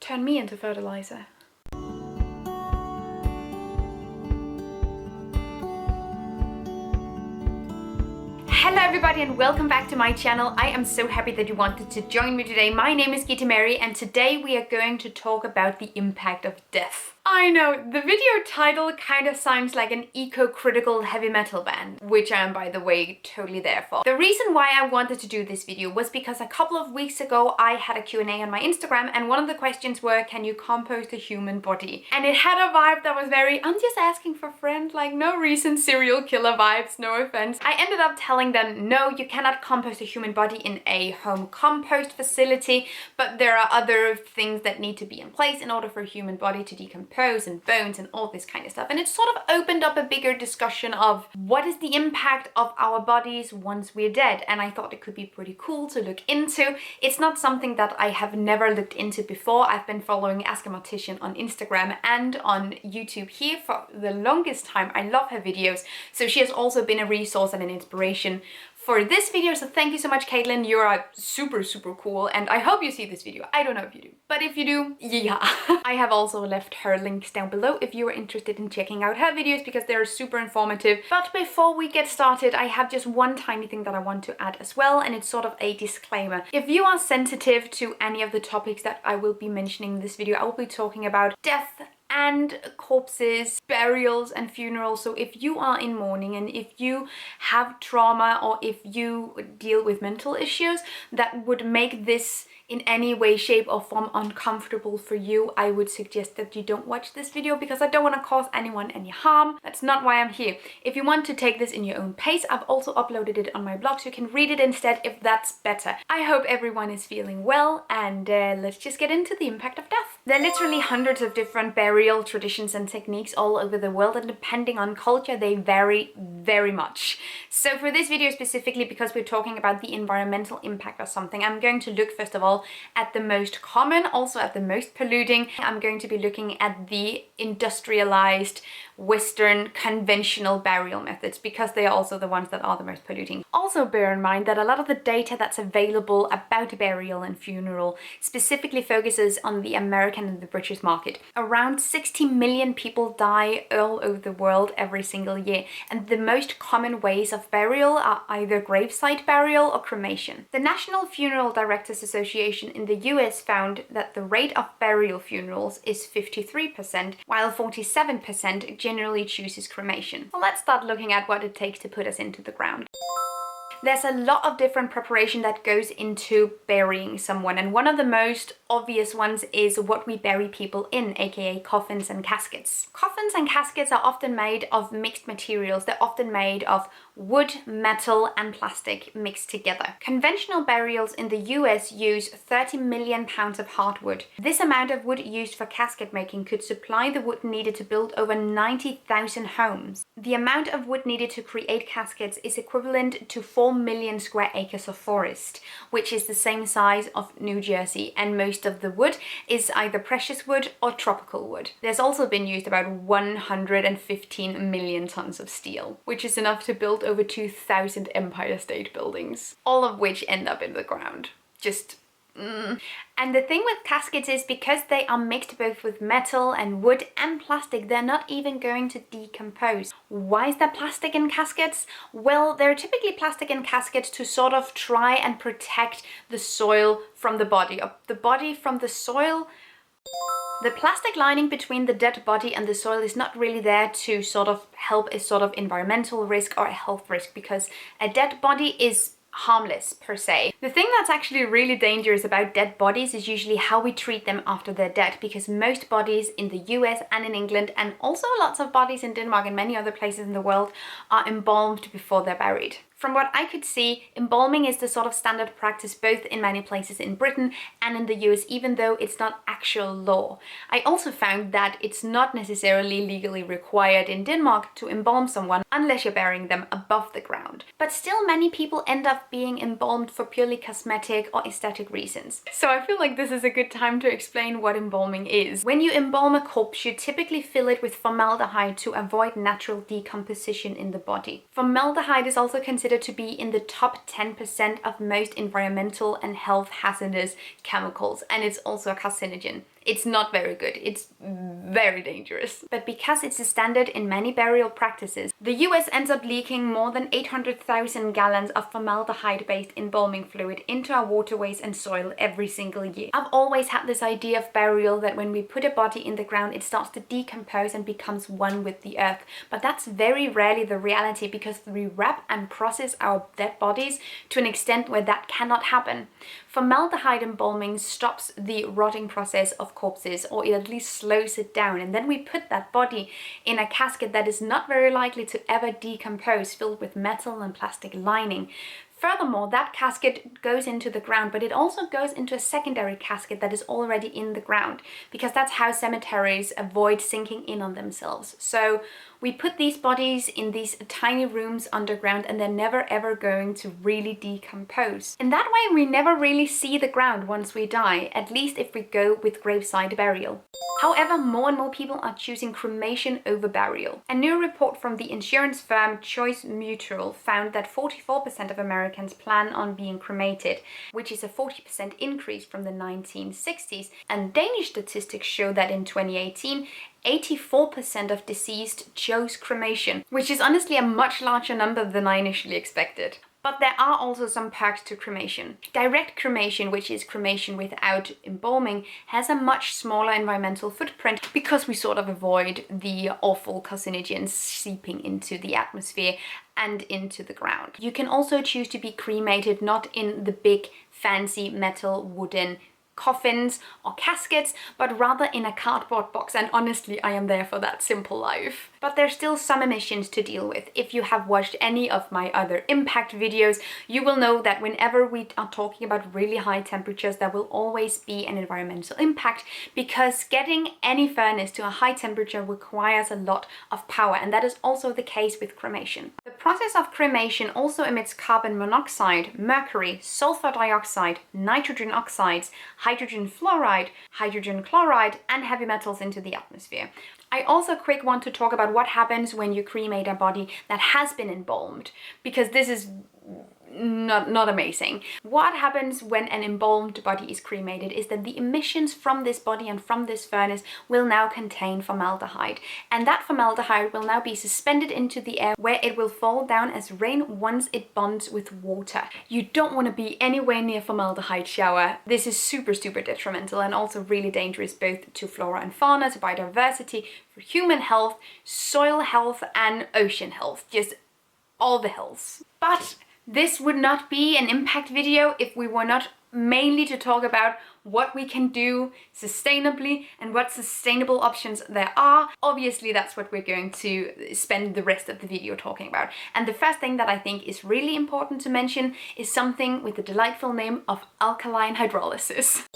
turn me into fertilizer. Hello everybody and welcome back to my channel. I am so happy that you wanted to join me today. My name is Gita Mary and today we are going to talk about the impact of death. I know, the video title kind of sounds like an eco-critical heavy metal band, which I am, by the way, totally there for. The reason why I wanted to do this video was because a couple of weeks ago I had a Q&A on my Instagram and one of the questions were, can you compost a human body? And it had a vibe that was very, I'm just asking for a friend, like no recent serial killer vibes, no offense. I ended up telling them, no, you cannot compost a human body in a home compost facility, but there are other things that need to be in place in order for a human body to decompose and bones and all this kind of stuff. And it sort of opened up a bigger discussion of what is the impact of our bodies once we're dead. And I thought it could be pretty cool to look into. It's not something that I have never looked into before. I've been following Ask a Mortician on Instagram and on YouTube here for the longest time. I love her videos. So she has also been a resource and an inspiration for this video, so thank you so much, Caitlin. You're super cool, and I hope you see this video. I don't know if you do, but if you do, yeah. I have also left her links down below if you are interested in checking out her videos because they're super informative. But before we get started, I have just one tiny thing that I want to add as well, and it's sort of a disclaimer. If you are sensitive to any of the topics that I will be mentioning in this video, I will be talking about death and corpses, burials and funerals. So if you are in mourning and if you have trauma or if you deal with mental issues that would make this in any way, shape or form uncomfortable for you, I would suggest that you don't watch this video because I don't want to cause anyone any harm. That's not why I'm here. If you want to take this in your own pace, I've also uploaded it on my blog so you can read it instead if that's better. I hope everyone is feeling well and let's just get into the impact of death. There are literally hundreds of different burial traditions and techniques all over the world, and depending on culture they vary very much. So for this video specifically, because we're talking about the environmental impact of something, I'm going to look first of all at the most common, also at the most polluting. I'm going to be looking at the industrialized Western conventional burial methods because they are also the ones that are the most polluting. Also bear in mind that a lot of the data that's available about burial and funeral specifically focuses on the American and the British market. Around 60 million people die all over the world every single year, and the most common ways of burial are either gravesite burial or cremation. The National Funeral Directors Association in the US found that the rate of burial funerals is 53%, while 47% generally chooses cremation. Well, let's start looking at what it takes to put us into the ground. There's a lot of different preparation that goes into burying someone, and one of the most obvious ones is what we bury people in, aka coffins and caskets. Coffins and caskets are often made of mixed materials. They're often made of wood, metal and plastic mixed together. Conventional burials in the US use 30 million pounds of hardwood. This amount of wood used for casket making could supply the wood needed to build over 90,000 homes. The amount of wood needed to create caskets is equivalent to 4 million square acres of forest, which is the same size of New Jersey, and most of the wood is either precious wood or tropical wood. There's also been used about 115 million tons of steel, which is enough to build over 2,000 Empire State Buildings, all of which end up in the ground. And the thing with caskets is because they are mixed both with metal and wood and plastic, they're not even going to decompose. Why is there plastic in caskets? Well, there are typically plastic in caskets to sort of try and protect the soil from the body, or the body from the soil. The plastic lining between the dead body and the soil is not really there to sort of help a sort of environmental risk or a health risk, because a dead body is harmless per se. The thing that's actually really dangerous about dead bodies is usually how we treat them after they're dead, because most bodies in the US and in England, and also lots of bodies in Denmark and many other places in the world, are embalmed before they're buried. From what I could see, embalming is the sort of standard practice both in many places in Britain and in the US, even though it's not actual law. I also found that it's not necessarily legally required in Denmark to embalm someone unless you're burying them above the ground. But still, many people end up being embalmed for purely cosmetic or aesthetic reasons. So I feel like this is a good time to explain what embalming is. When you embalm a corpse, you typically fill it with formaldehyde to avoid natural decomposition in the body. Formaldehyde is also considered considered to be in the top 10% of most environmental and health hazardous chemicals, and it's also a carcinogen. It's not very good. It's very dangerous. But because it's a standard in many burial practices, the US ends up leaking more than 800,000 gallons of formaldehyde-based embalming fluid into our waterways and soil every single year. I've always had this idea of burial that when we put a body in the ground, it starts to decompose and becomes one with the earth. But that's very rarely the reality, because we wrap and process our dead bodies to an extent where that cannot happen. Formaldehyde embalming stops the rotting process of corpses, or it at least slows it down, and then we put that body in a casket that is not very likely to ever decompose, filled with metal and plastic lining. Furthermore, that casket goes into the ground, but it also goes into a secondary casket that is already in the ground, because that's how cemeteries avoid sinking in on themselves. So we put these bodies in these tiny rooms underground, and they're never ever going to really decompose. In that way, we never really see the ground once we die, at least if we go with graveside burial. However, more and more people are choosing cremation over burial. A new report from the insurance firm Choice Mutual found that 44% of Americans plan on being cremated, which is a 40% increase from the 1960s. And Danish statistics show that in 2018, 84% of deceased chose cremation, which is honestly a much larger number than I initially expected. But there are also some perks to cremation. Direct cremation, which is cremation without embalming, has a much smaller environmental footprint because we sort of avoid the awful carcinogens seeping into the atmosphere and into the ground. You can also choose to be cremated not in the big fancy metal wooden coffins or caskets, but rather in a cardboard box, and honestly I am there for that simple life. But there's still some emissions to deal with. If you have watched any of my other impact videos, you will know that whenever we are talking about really high temperatures, there will always be an environmental impact, because getting any furnace to a high temperature requires a lot of power, and that is also the case with cremation. The process of cremation also emits carbon monoxide, mercury, sulfur dioxide, nitrogen oxides, hydrogen fluoride, hydrogen chloride, and heavy metals into the atmosphere. I also quick want to talk about what happens when you cremate a body that has been embalmed, because this is not amazing. What happens when an embalmed body is cremated is that the emissions from this body and from this furnace will now contain formaldehyde, and that formaldehyde will now be suspended into the air, where it will fall down as rain once it bonds with water. You don't want to be anywhere near formaldehyde shower. This is super detrimental, and also really dangerous both to flora and fauna, to biodiversity, for human health, soil health, and ocean health, just all the healths. But this would not be an impact video if we were not mainly to talk about what we can do sustainably and what sustainable options there are. Obviously, that's what we're going to spend the rest of the video talking about. And the first thing that I think is really important to mention is something with the delightful name of alkaline hydrolysis.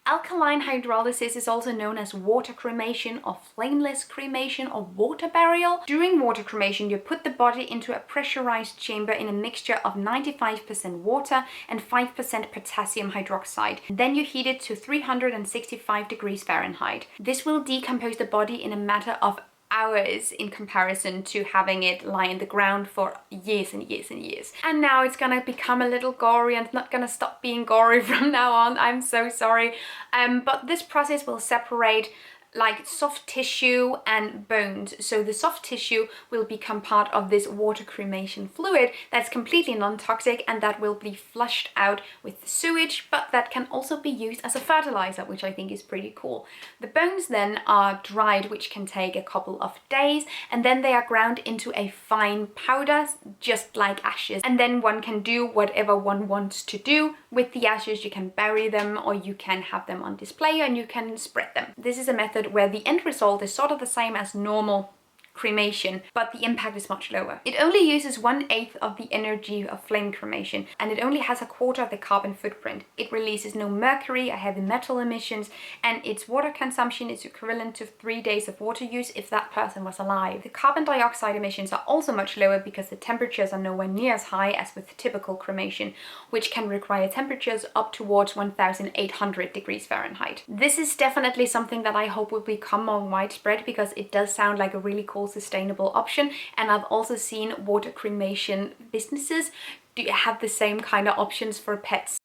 Alkaline hydrolysis is also known as water cremation or flameless cremation or water burial. During water cremation, you put the body into a pressurized chamber in a mixture of 95% water and 5% potassium hydroxide. Then you heat it to 365 degrees Fahrenheit. This will decompose the body in a matter of hours in comparison to having it lie in the ground for years and years and years. And now it's gonna become a little gory, and it's not gonna stop being gory from now on. I'm so sorry. But this process will separate like soft tissue and bones. So the soft tissue will become part of this water cremation fluid that's completely non-toxic, and that will be flushed out with the sewage, but that can also be used as a fertilizer, which I think is pretty cool. The bones then are dried, which can take a couple of days, and then they are ground into a fine powder, just like ashes. And then one can do whatever one wants to do with the ashes. You can bury them, or you can have them on display, and you can spread them. This is a method where the end result is sort of the same as normal cremation, but the impact is much lower. It only uses 1/8 of the energy of flame cremation, and it only has 1/4 of the carbon footprint. It releases no mercury or heavy metal emissions, and its water consumption is equivalent to 3 days of water use if that person was alive. The carbon dioxide emissions are also much lower because the temperatures are nowhere near as high as with typical cremation, which can require temperatures up towards 1800 degrees Fahrenheit. This is definitely something that I hope will become more widespread, because it does sound like a really cool sustainable option. And I've also seen water cremation businesses have the same kind of options for pets.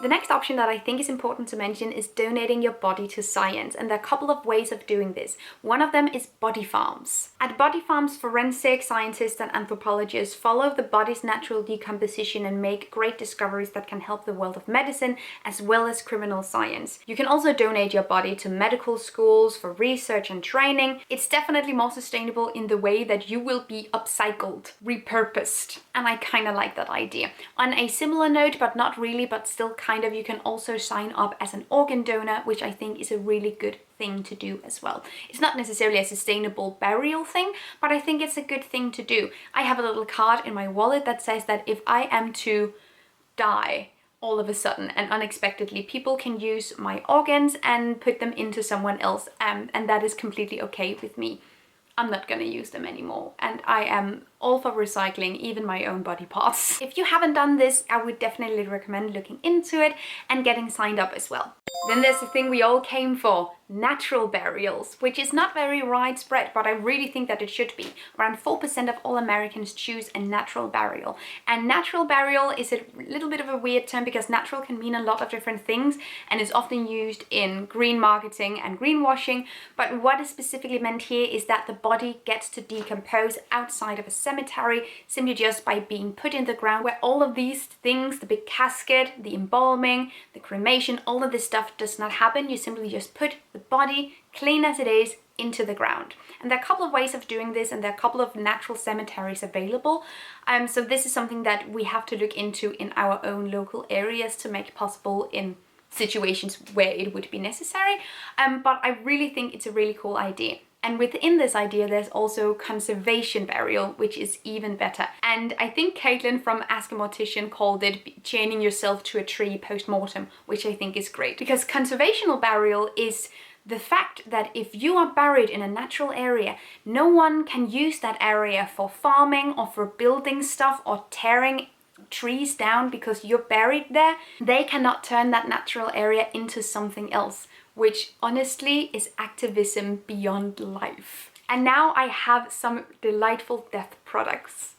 The next option that I think is important to mention is donating your body to science, and there are a couple of ways of doing this. One of them is body farms. At body farms, forensic scientists and anthropologists follow the body's natural decomposition and make great discoveries that can help the world of medicine as well as criminal science. You can also donate your body to medical schools for research and training. It's definitely more sustainable in the way that you will be upcycled, repurposed, and I kind of like that idea. On a similar note, but not really, but still kind of, you can also sign up as an organ donor, which I think is a really good thing to do as well. It's not necessarily a sustainable burial thing, but I think it's a good thing to do. I have a little card in my wallet that says that if I am to die all of a sudden and unexpectedly, people can use my organs and put them into someone else, and that is completely okay with me. I'm not gonna use them anymore, and I am all for recycling even my own body parts. If you haven't done this, I would definitely recommend looking into it and getting signed up as well. Then there's the thing we all came for, natural burials, which is not very widespread, but I really think that it should be. Around 4% of all Americans choose a natural burial. And natural burial is a little bit of a weird term because natural can mean a lot of different things and is often used in green marketing and greenwashing. But what is specifically meant here is that the body gets to decompose outside of a cemetery simply just by being put in the ground, where all of these things, the big casket, the embalming, the cremation, all of this stuff does not happen. You simply just put the body, clean as it is, into the ground. And there are a couple of ways of doing this, and there are a couple of natural cemeteries available. So this is something that we have to look into in our own local areas to make possible in situations where it would be necessary. But I really think it's a really cool idea. And within this idea, there's also conservation burial, which is even better. And I think Caitlin from Ask a Mortician called it chaining yourself to a tree post-mortem, which I think is great. Because conservational burial is the fact that if you are buried in a natural area, no one can use that area for farming or for building stuff or tearing trees down because you're buried there. They cannot turn that natural area into something else, which honestly is activism beyond life. And now I have some delightful death products.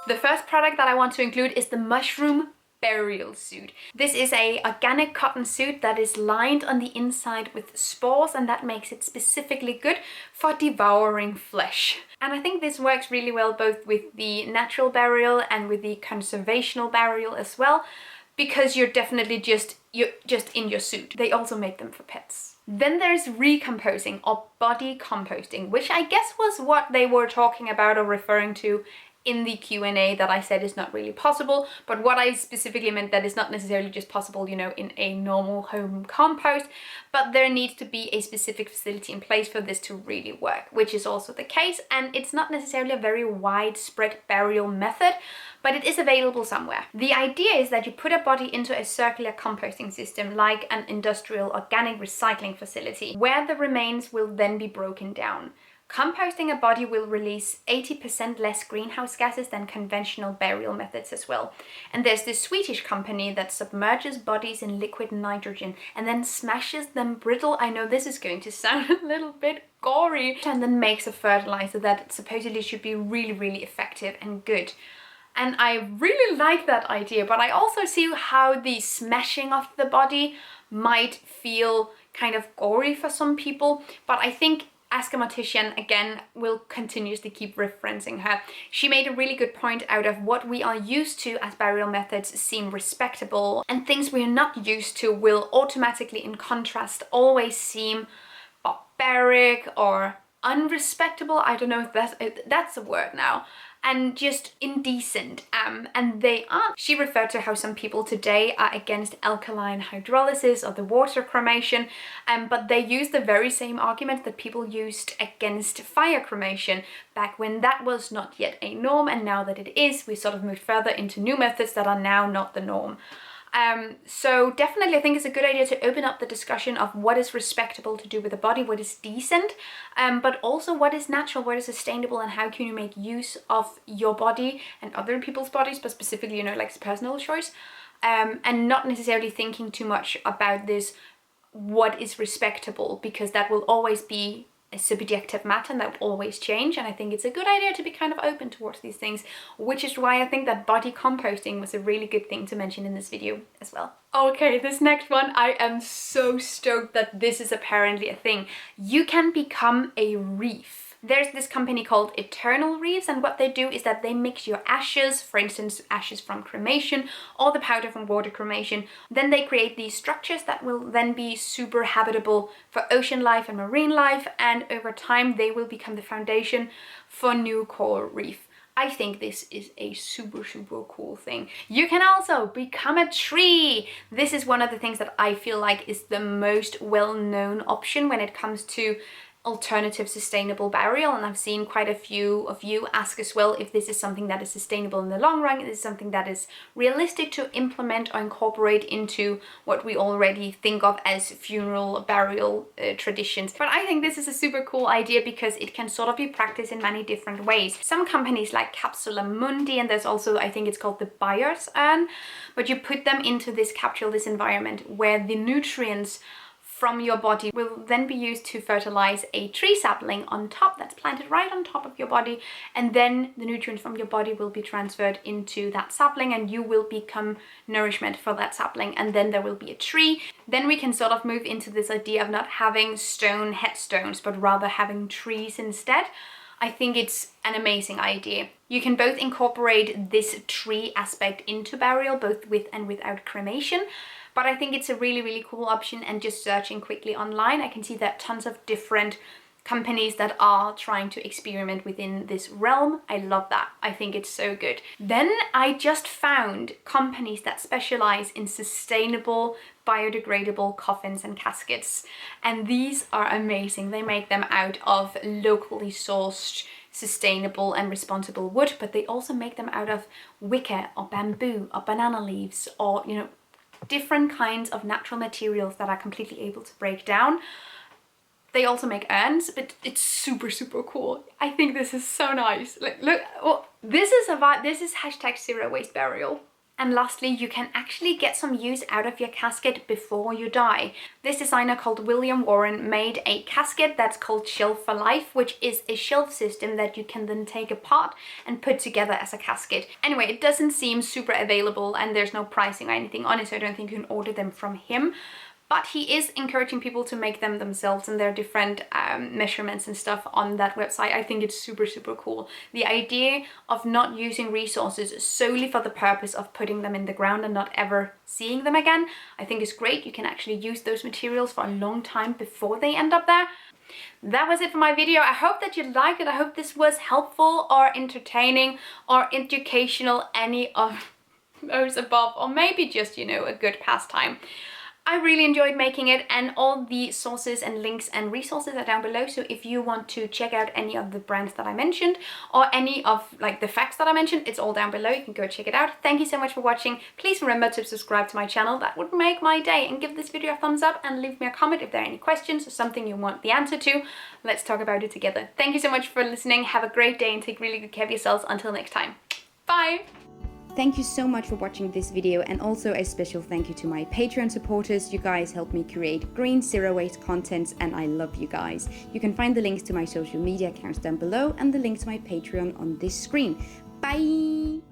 The first product that I want to include is the mushroom burial suit. This is a organic cotton suit that is lined on the inside with spores, and that makes it specifically good for devouring flesh. And I think this works really well both with the natural burial and with the conservational burial as well, because you're definitely just in your suit. They also make them for pets. Then there's recomposing or body composting, which I guess was what they were talking about or referring to in the Q&A that I said is not really possible, but what I specifically meant that is not necessarily just possible, you know, in a normal home compost, but there needs to be a specific facility in place for this to really work, which is also the case, and it's not necessarily a very widespread burial method, but it is available somewhere. The idea is that you put a body into a circular composting system like an industrial organic recycling facility, where the remains will then be broken down. Composting a body will release 80% less greenhouse gases than conventional burial methods as well. And there's this Swedish company that submerges bodies in liquid nitrogen and then smashes them brittle. I know this is going to sound a little bit gory. And then makes a fertilizer that supposedly should be really, really effective and good. And I really like that idea, but I also see how the smashing of the body might feel kind of gory for some people, but I think Ask a Mortician, again, will continuously keep referencing her. She made a really good point out of what we are used to as burial methods seem respectable, and things we are not used to will automatically, in contrast, always seem barbaric or unrespectable. I don't know if that's a word now. And just indecent, and they aren't. She referred to how some people today are against alkaline hydrolysis or the water cremation, but they use the very same argument that people used against fire cremation back when that was not yet a norm, and now that it is, we sort of moved further into new methods that are now not the norm. So definitely I think it's a good idea to open up the discussion of what is respectable to do with the body, what is decent, but also what is natural, what is sustainable, and how can you make use of your body and other people's bodies, but specifically, you know, like it's personal choice, and not necessarily thinking too much about this, what is respectable, because that will always be a subjective matter and that will always change, and I think it's a good idea to be kind of open towards these things, which is why I think that body composting was a really good thing to mention in this video as well. Okay, this next one, I am so stoked that this is apparently a thing. You can become a reef. There's this company called Eternal Reefs, and what they do is that they mix your ashes, for instance, ashes from cremation or the powder from water cremation. Then they create these structures that will then be super habitable for ocean life and marine life, and over time they will become the foundation for new coral reef. I think this is a super, super cool thing. You can also become a tree. This is one of the things that I feel like is the most well-known option when it comes to alternative sustainable burial, and I've seen quite a few of you ask as well if this is something that is sustainable in the long run, is something that is realistic to implement or incorporate into what we already think of as funeral burial traditions. But I think this is a super cool idea because it can sort of be practiced in many different ways. Some companies like Capsula Mundi, and there's also, I think it's called the buyer's urn, but you put them into this capsule, this environment where the nutrients from your body will then be used to fertilize a tree sapling on top that's planted right on top of your body, and then the nutrients from your body will be transferred into that sapling and you will become nourishment for that sapling, and then there will be a tree. Then we can sort of move into this idea of not having stone headstones but rather having trees instead. I think it's an amazing idea. You can both incorporate this tree aspect into burial, both with and without cremation. But I think it's a really, really cool option, and just searching quickly online, I can see that tons of different companies that are trying to experiment within this realm. I love that. I think it's so good. Then I just found companies that specialize in sustainable, biodegradable coffins and caskets. And these are amazing. They make them out of locally sourced, sustainable and responsible wood, but they also make them out of wicker or bamboo or banana leaves or, you know, different kinds of natural materials that are completely able to break down. They also make urns, but it's super, super cool. I think this is so nice. Like, look, oh, this is hashtag zero waste burial. And lastly, you can actually get some use out of your casket before you die. This designer called William Warren made a casket that's called Shelf for Life, which is a shelf system that you can then take apart and put together as a casket. Anyway, it doesn't seem super available and there's no pricing or anything on it, so I don't think you can order them from him. But he is encouraging people to make them themselves, and there are different measurements and stuff on that website. I think it's super, super cool. The idea of not using resources solely for the purpose of putting them in the ground and not ever seeing them again, I think is great. You can actually use those materials for a long time before they end up there. That was it for my video. I hope that you liked it. I hope this was helpful or entertaining or educational, any of those above, or maybe just, you know, a good pastime. I really enjoyed making it, and all the sources and links and resources are down below, so if you want to check out any of the brands that I mentioned or any of like the facts that I mentioned, it's all down below. You can go check it out. Thank you so much for watching. Please remember to subscribe to my channel. That would make my day, and give this video a thumbs up and leave me a comment if there are any questions or something you want the answer to. Let's talk about it together. Thank you so much for listening. Have a great day and take really good care of yourselves. Until next time. Bye! Thank you so much for watching this video, and also a special thank you to my Patreon supporters. You guys help me create green, zero waste content, and I love you guys. You can find the links to my social media accounts down below and the link to my Patreon on this screen. Bye!